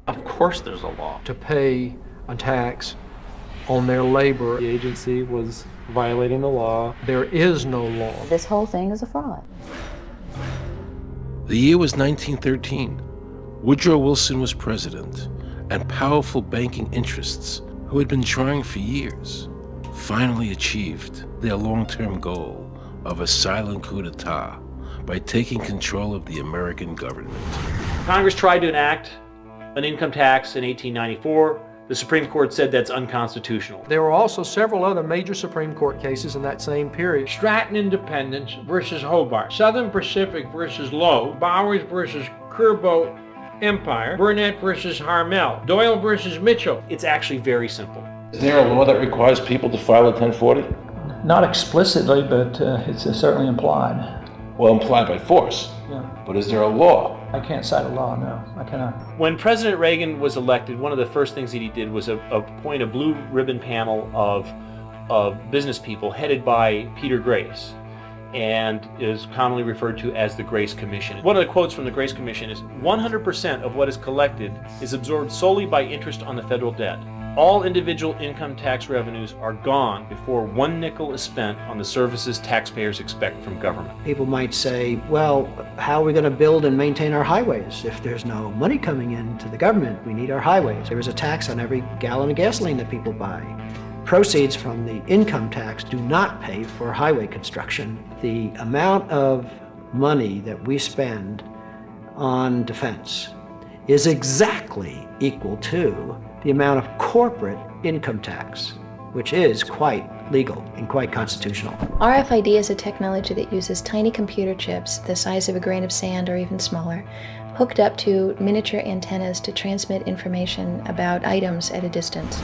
Of course there's a law. To pay a tax on their labor. The agency was violating the law. There is no law. This whole thing is a fraud. The year was 1913. Woodrow Wilson was president, and powerful banking interests, who had been trying for years, finally achieved their long-term goal of a silent coup d'etat by taking control of the American government. Congress tried to enact an income tax in 1894. The Supreme Court said that's unconstitutional. There were also several other major Supreme Court cases in that same period. Stratton Independence versus Hobart, Southern Pacific versus Lowe, Bowers versus Curbo Empire, Burnett versus Harmel, Doyle versus Mitchell. It's actually very simple. Is there a law that requires people to file a 1040? Not explicitly, but it's certainly implied. Well, implied by force. Yeah. But is there a law? I can't cite a law, no, I cannot. When President Reagan was elected, one of the first things that he did was appoint a blue ribbon panel of business people headed by Peter Grace, and is commonly referred to as the Grace Commission. One of the quotes from the Grace Commission is, 100% of what is collected is absorbed solely by interest on the federal debt. All individual income tax revenues are gone before 1 nickel is spent on the services taxpayers expect from government. People might say, well, how are we going to build and maintain our highways if there's no money coming into the government? We need our highways. There is a tax on every gallon of gasoline that people buy. Proceeds from the income tax do not pay for highway construction. The amount of money that we spend on defense is exactly equal to the amount of corporate income tax, which is quite legal and quite constitutional. RFID is a technology that uses tiny computer chips the size of a grain of sand or even smaller, hooked up to miniature antennas to transmit information about items at a distance.